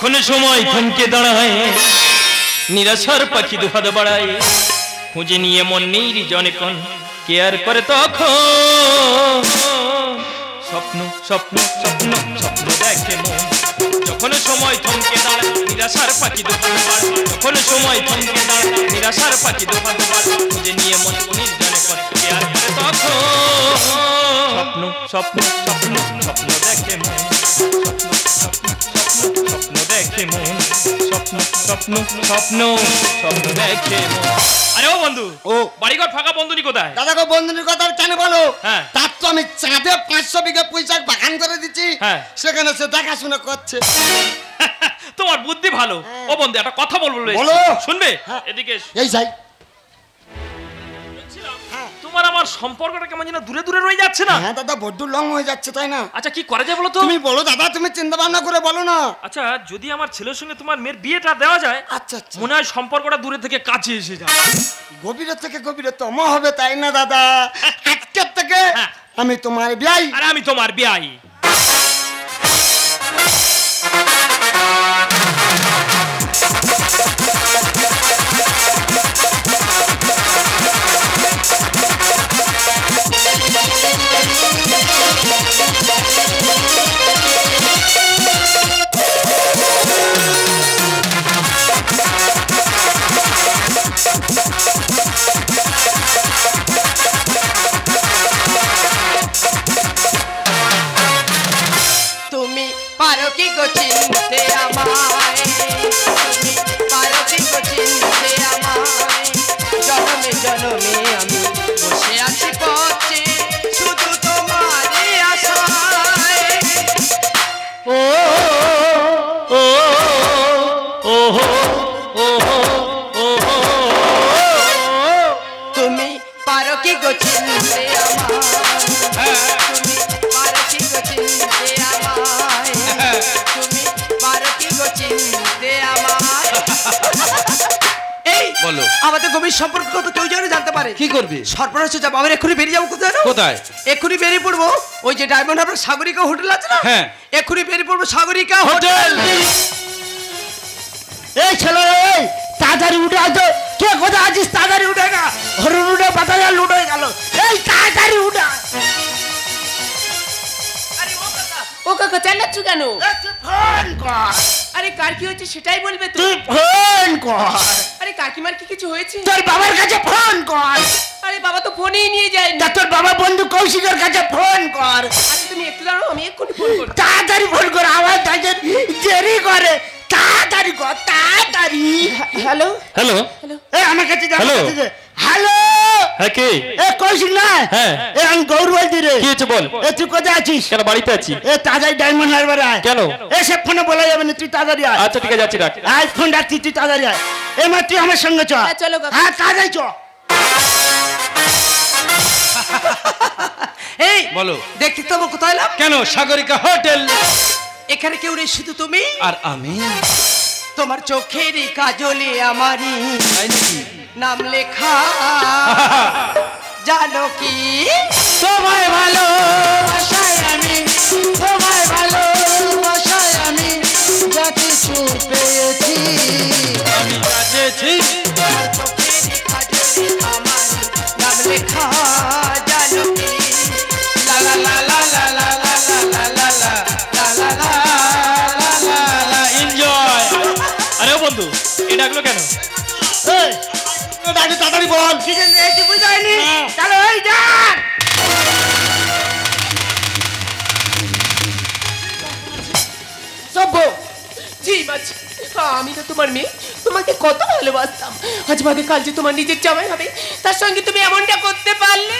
যখন সময় থমকে দাঁড়ায় নিরাশার পাখি দুহাত বাড়ায় খুঁজে নিয়ে মন নির্জনে কোন কেয়ার করে তখন স্বপ্ন স্বপ্ন স্বপ্ন স্বপ্ন দেখে মন যখন সময় থমকে দাঁড়ায় নিরাশার পাখি দুহাত বাড়ায় যখন সময় থমকে দাঁড়ায় নিরাশার পাখি দুহাত বাড়ায় খুঁজে নিয়ে মন নির্জনে কোন কেয়ার করে তখন স্বপ্ন স্বপ্ন স্বপ্ন স্বপ্ন দেখে মন স্বপ্ন দেখে মন স্বপ্ন স্বপ্ন স্বপ্ন স্বপ্ন দেখে মন। আরে ও বন্ধু, ও বাড়িঘর ফাঁকা বন্ধুনি কোথায়? দাদা গো বন্ধুনির কথা কেন বলো? হ্যাঁ, তার তো আমি চাঁদে 500 বিঘা পুঁইশাক বাগান করে দিচ্ছি, সেখানে সে দেখাশোনা করছে। তোমার বুদ্ধি ভালো। ও বন্ধু একটা কথা বলবো, বলো। শুনবে? এদিকে এই যাই। তোমার আমার সম্পর্কটা কেমন যেন দূরে দূরে রয়ে যাচ্ছে না? হ্যাঁ দাদা, বড্ড লং হয়ে যাচ্ছে, তাই না? আচ্ছা কি করা যায় বলো তো? তুমি বলো দাদা, তুমি চিন্তা ভাবনা করে বলো না। আচ্ছা যদি আমার ছেলের সঙ্গে তোমার মেয়ের বিয়েটা দেওয়া যায়, আচ্ছা আচ্ছা, মনে হয় সম্পর্কটা দূরে থেকে কাছে এসে যায়। গভীরে থেকে গভীরতম হবে, তাই না দাদা? আজকের থেকে আমি তোমার বিয়াই আর আমি তোমার বিয়াই। তুমি পারো কি গো চিনতে আমায়, তুমি পারো কি গো চিনতে আমায়, জনমে জনমে আমি বসে আছি পথে শুধু তোমারই আশায়। ও ও ও ও ও তুমি পারো কি গো চিনতে আমায়, তুমি পারো কি গো চিনতে আমায়, তুমি পারো কি গো চিনতে আমায়। এই বলো, আমাদের গভীর সম্পর্ক তো কেউ যেন জানতে পারে। কি করবে? সর্বনাশ যাবো, আমি এক্ষুনি বেরিয়ে যাবো। কোথায়? কোথায়? এক্ষুনি বেরিয়ে পড়বো ওই যে ডায়মন্ড হারবার সাগরিকা হোটেল আছে না, হ্যাঁ, এক্ষুনি বেরিয়ে পড়বো সাগরিকা হোটেল। এই ছেলে, এই তাড়াতাড়ি উঠে আসো। কে কোথায় আছিস? তাড়াতাড়ি উঠে না, হরুন উঠে বাতাসা লুট হয়ে গেল। এই তাড়াতাড়ি উঠে। ও কাকা চালাচ্ছ কেন? ফোন কর। আরে কার কি হয়েছে সেটাই বলবে তো। তুই ফোন কর। আরে কাকিমার কি কিছু হয়েছে? তোর বাবার কাছে ফোন কর। আরে বাবা তো ফোনেই নিয়ে যায় না। তোর বাবা বন্ধু কৌশিকের কাছে ফোন কর। আচ্ছা তুমি একটু দাঁড়াও, আমি এক্ষুনি ফোন করব। তাড়াতাড়ি ফোন কর, আমার কাছে দেরি করে। তাড়াতাড়ি কর, তাড়াতাড়ি। হ্যালো হ্যালো হ্যালো, এই আমার কাছে যা। হ্যালো। হ্যালো, হ্যাঁ কে? এ কৌশিক না? হ্যাঁ। এ আমি গৌর বলছি রে। কি হয়েছে বল? এ তুই কোথায় আছিস? কেন বাড়িতে আছি। এ তাড়াতাড়ি ডায়মন্ড হারবার আয়। কেন? এসে ফোনে বলা যাবে না, তুই তাড়াতাড়ি আয়। আচ্ছা ঠিক আছে, যাচ্ছি, রাখ। আজ ফোন রাখছি, তুই তাড়াতাড়ি আয়। এবার তুই আমার সঙ্গে চ। হ্যাঁ, চলো কাকা। হ্যাঁ তাড়াতাড়ি চ। এই বলো। দেখতে তো আমরা কোথায় এলাম? কেন? সাগরিকা হোটেল। এখানে কেউ নেই, শুধু তুমি আর আমি। তোমার চোখেরই কাজলে আমারই নাম লেখা, জানো কি? তোমায় ভালো বাসায় আমি, তোমায় ভালো বাসায় আমি যা কিছু পেয়েছি, আমি কাছেছি। তোমার চোখেরই কাজলে আমার নাম লেখা, জানো কি? লা লা লা লা লা লা লা লা লা লা লা লা লা লা লা। এনজয়। আরে ও বন্ধু, এটা ডাকলো কেন? এই ডাকি, তাড়াতাড়ি বল। কি জানি এই যে বুঝাইনি। চলো এই যা। সব জি বাচ্চা, আমি তো তোমার মেয়ে, তোমাকে কত ভালোবাসতাম। আজ বাদে কাল যে তোমার নিজের জামাই হবে, তার সঙ্গে তুমি এমনটা করতে পারলে।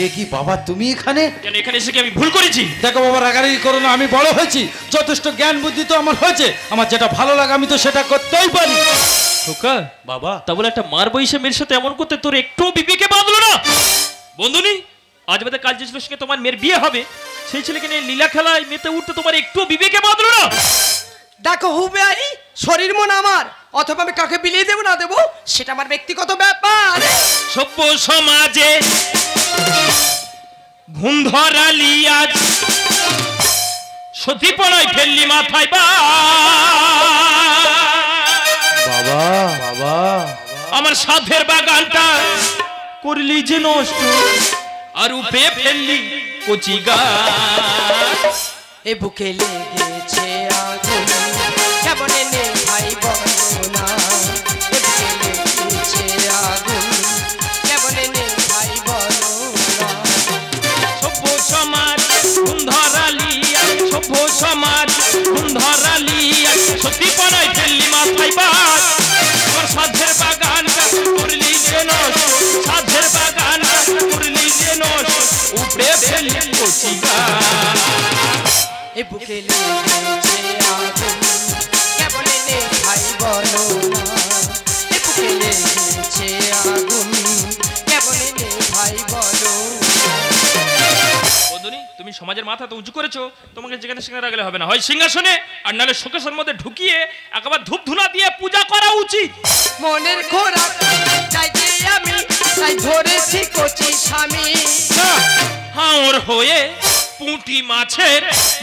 এ কি বাবা, তুমি এখানে? কেন এখানে এসে কি আমি ভুল করেছি? দেখো বাবা, রাগারাগি করো না, আমি বড় হয়েছি, যথেষ্ট জ্ঞান বুদ্ধি তো আমার হয়েছে, আমার যেটা ভালো লাগে আমি তো সেটা করতেই পারি। খোকা বাবা, তা বলে একটা মার বয়সে মেয়ের সাথে এমন করতে তোর একটু বিবেকে বাঁধলো না? বন্ধুনি, আজ বাদে কাল যে ছেলের সঙ্গে তোমার মেয়ের বিয়ে হবে, সেই ছেলেকে নিয়ে লীলা খেলায় মেতে উঠতে তোমার একটু বিবেকে বাঁধলো না? দেখো হুবে আই, শরীর মন আমার, অথবা আমি কাকে বিলিয়ে দেবো না দেবো সেটা আমার ব্যক্তিগত ব্যাপার। সভ্য সমাজে ঘুম ধরালি আজ সতীপনায় ফেললি মাথায় বাবা বাবা আমার সাধের বাগানটা করলি যে নষ্ট আর উপে ফেললি কচি গাছ। এ বুকে লেগেছে আগুন কেমনে নে ভাই বলো না, এ বুকে লেগেছে আগুন কেমনে নে ভাই বলো না। সভ্য সমাজ ধরালি সভ্য সমাজ ধরালি সতীপনায় ফেললি মাথায় বাস। আমার সাধের বাগানটা করলি যে নষ্ট, সাধের বাগানটা করলি যে নষ্ট উপড়ে ফেললি কচি গাছ। এ বুকে লেগেছে আগুন কেমনে নে ভাই বলো না, এ বুকে লেগেছে আগুন কেমনে নে ভাই বলো। বন্ধুনি তুমি সমাজের মাথা তো উঁচু করেছো, তোমাকে যেখানে সেখানে রাখলে হবে না, হয় সিংহাসনে আর নাহলে শোকেসের মধ্যে ঢুকিয়ে একবার ধূপ ধুনা দিয়ে পূজা করা উচিত। মনের খোরাক চাইতে আমি তাই ধরেছি কচি স্বামী। হাওর হয়ে পুঁটি মাছের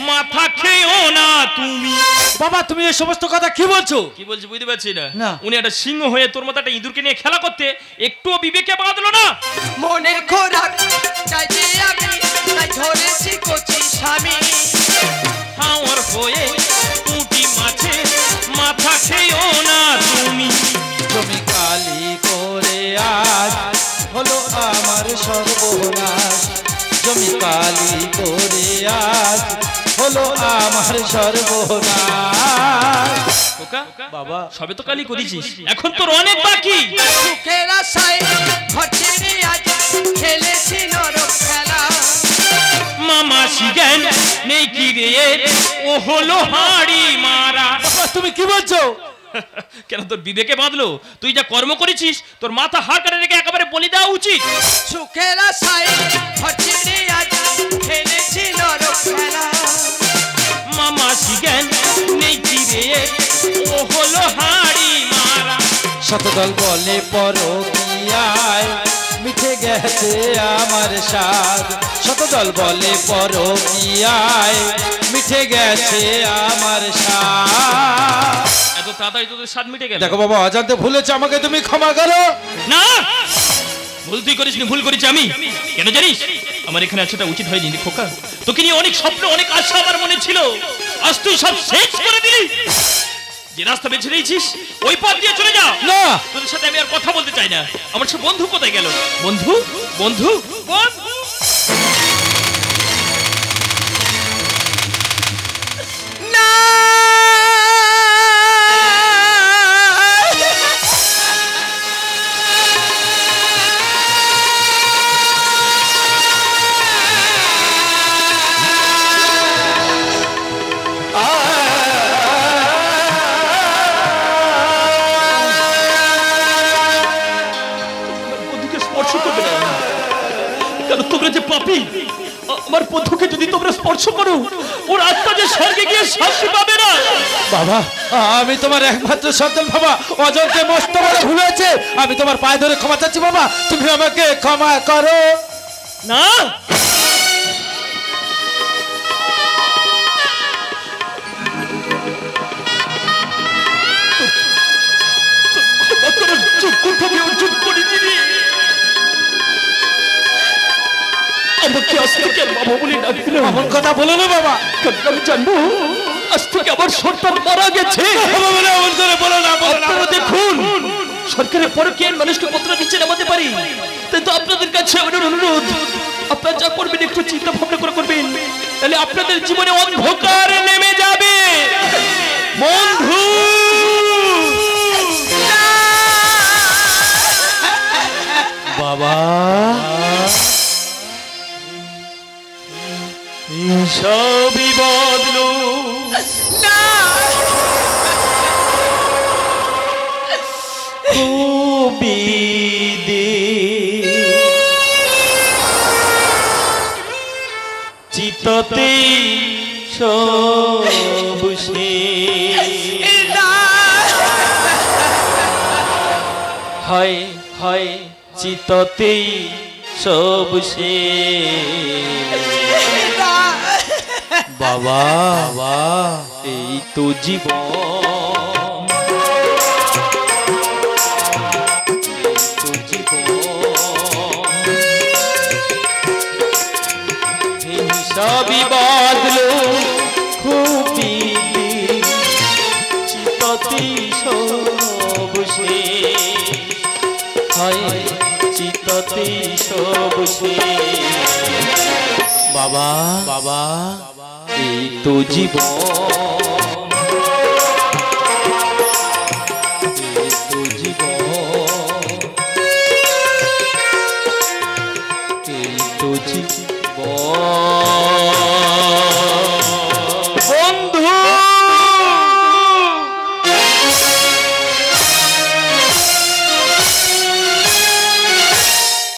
মাথা খেও না তুমি। বাবা তুমি এই সমস্ত কথা কি বলছো? কি বলছি বুঝতে পারছি না। না। উনি একটা সিংহ হয়ে তোর মতো একটা ইঁদুরকে নিয়ে খেলা করতে একটুও বিবেকে বাঁধলো না। মনের খোরাক চাইতে আমি তাই ধরেছি কচি স্বামী। হাওর হয়ে পুঁটি মাছের মাথা খেও না তুমি। তুমি কালি করে আজ হলো আমার সর্বনাশ, জমি কালি করে আজ হলো আমার সর্বনাশ। খোকা বাবা সবে তো কালি করেছিস, এখন তোর অনেক বাকি। সুখের আশায় ঘর ছেড়ে আজ খেলেছি নরক খেলা। মামা শিখেন নেই কি রে ও হলো হাড়ি মারা। বাবা, তুমি কি বলছো? কেন তোর বিবেকে বাঁধলো? তুই যা কর্ম করেছিস তোর মাথা হাড় কাটে রেখে একেবারে বলি দেওয়া উচিত। সুখের আশায় ঘর ছেড়ে আজ খেলেছি নরক খেলা। মামা শিখেন নেই কি রে ও হলো হাড়ি মারা। শতদল বলে পরকিয়ায় মিঠে গেছে আমার স্বাদ, শতদল বলে পরকিয়ায় মিঠে গেছে আমার স্বাদ। এত তাড়াতাড়ি তোদের স্বাদ মিটে গেল? দেখো বাবা, অজান্তে ভুলেছে, আমাকে তুমি ক্ষমা করো। না, ভুল তুই করিস নি, ভুল করেছি আমি। কেন জানিস? আমার এখানে আসাটা উচিত হয়নি রে খোকা। তোকে নিয়ে অনেক স্বপ্ন অনেক আশা আমার মনে ছিল, আজ তুই সব শেষ করে দিলি। যে রাস্তা বেছে নিয়েছিস ওই পথ দিয়ে চলে যা। না, তোদের সাথে আমি আর কথা বলতে চাই না। আমার সে বন্ধু কোথায় গেল? বন্ধু বন্ধু বন্ধু না বন্ধুকে স্পর্শ করবে না কেন? তোমরা যে পাপী, আমার বন্ধুকে যদি তোমরা স্পর্শ করো ওর আত্মা যে স্বর্গে গিয়ে শান্তি পাবে না। বাবা আমি তোমার একমাত্র সন্তান বাবা, অজান্তে মস্ত বড় ভুল হয়েছে, আমি তোমার পায়ে ধরে ক্ষমা চাচ্ছি বাবা, তুমি আমাকে ক্ষমা করো। না, আমাকে আজ থেকে বাবা বলে ডাকলো। এমন কথা বলো না বাবা। আমি জানবো আজ থেকে আমার সন্তান মারা গেছে। বাবা বলে এমন করে বলো না, বলো না। আপনারা দেখুন সরকারের পরকীয়ার মানুষকে কতটা নিচে নামাতে পারি, তাই তো আপনাদের কাছে আমার অনুরোধ, আপনারা যা করবেন একটু চিন্তা ভাবনা করে করবেন, তাহলে আপনাদের জীবনে অন্ধকার নেমে যাবে। বন্ধু বাবা সবই বদলো, কবিদে চিততে সব হয় হয় চিততেই সব বাবা বাবা এই তো জীবন, এই তো জীবন, হিসাবি বাদলো খুবই চিততি সব শেষ, হয় চিততি সব শেষ। বাবা বাবা এই তো জীবন,